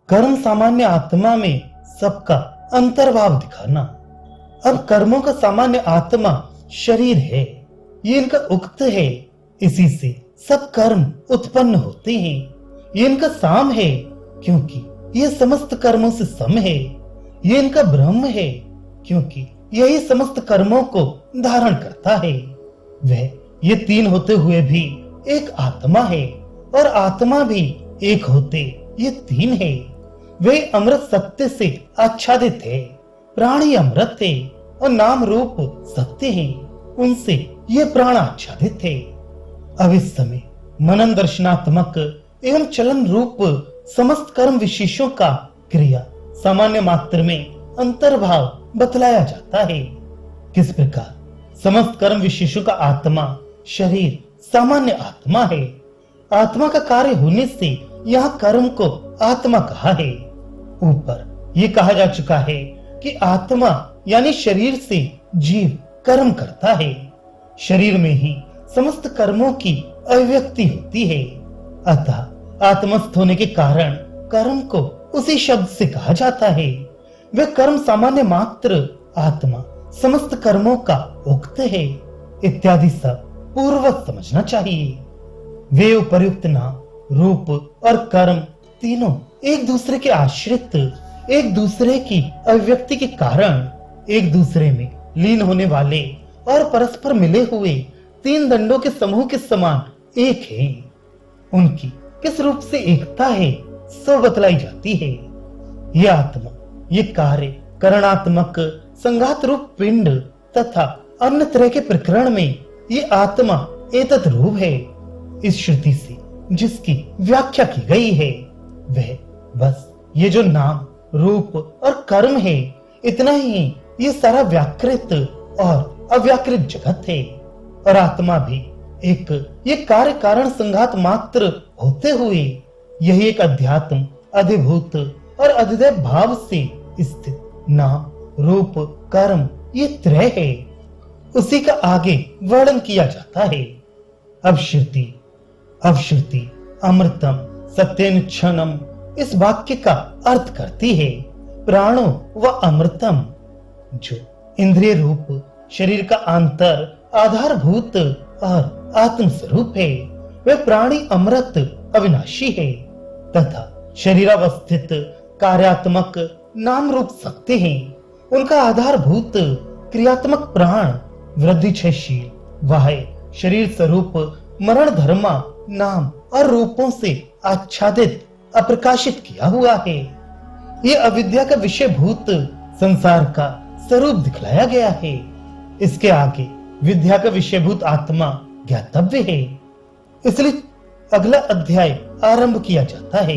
कर्म सामान्य आत्मा में सबका अंतर्भाव दिखाना। अब कर्मों का सामान्य आत्मा शरीर है, ये इनका उक्त है, इसी से सब कर्म उत्पन्न होते हैं। ये इनका साम है क्योंकि ये समस्त कर्मों से सम है। ये इनका ब्रह्म है क्योंकि यही समस्त कर्मों को धारण करता है। वह ये तीन होते हुए भी एक आत्मा है और आत्मा भी एक होते ये तीन है। वे अमृत सत्य से आच्छादित है। प्राणी अमृत है और नाम रूप सत्य है, उनसे ये प्राण आच्छादित है। अब इस समय मनन दर्शनात्मक एवं चलन रूप समस्त कर्म विशेषों का क्रिया सामान्य मात्र में अंतर्भाव बतलाया जाता है। किस प्रकार समस्त कर्म विशेषों का आत्मा शरीर सामान्य आत्मा है। आत्मा का कार्य होने से यहाँ कर्म को आत्मा कहा है। ऊपर ये कहा जा चुका है कि आत्मा यानी शरीर से जीव कर्म करता है। शरीर में ही समस्त कर्मों की अभिव्यक्ति होती है। अतः आत्मस्थ होने के कारण कर्म को उसी शब्द से कहा जाता है। वह कर्म सामान्य मात्र आत्मा समस्त कर्मों का उक्त है इत्यादि सब पूर्ववत समझना चाहिए। वे उपर्युक्त नाम रूप और कर्म तीनों एक दूसरे के आश्रित, एक दूसरे की अभिव्यक्ति के कारण, एक दूसरे में लीन होने वाले और परस्पर मिले हुए तीन दंडों के समूह के समान एक है। उनकी किस रूप से एकता है सो बतलाई जाती है। यह आत्मा, ये कार्य करणात्मक संघात रूप पिंड तथा अन्य तरह के प्रकरण में ये आत्मा एतत् रूप है। इस श्रुति से जिसकी व्याख्या की गई है वह बस ये जो नाम रूप और कर्म है, इतना ही ये सारा व्याकृत और अव्याकृत जगत है। और आत्मा भी एक ये कार्य कारण संघात मात्र होते हुए यही एक अध्यात्म अधिभूत और अधिदैव भाव से स्थित नाम रूप कर्म ये त्रय है। उसी का आगे वर्णन किया जाता है। अब श्रुति अमृतम सत्येन क्षणम इस वाक्य का अर्थ करती है प्राणो व अमृतम, जो इंद्रिय रूप शरीर का आंतर आधारभूत और आत्म स्वरूप है। वह प्राणी अमृत अविनाशी है तथा शरीरावस्थित कार्यात्मक नाम रूप सत्य हैं। उनका आधारभूत क्रियात्मक प्राण वृद्धिक्षयशील बाह्य शरीर स्वरूप मरण धर्मा नाम और रूपों से आच्छादित अप्रकाशित किया हुआ है। ये अविद्या का विषयभूत संसार का स्वरूप दिखलाया गया है। इसके आगे विद्या का विषयभूत आत्मा ज्ञातव्य है। इसलिए अगला अध्याय आरंभ किया जाता है।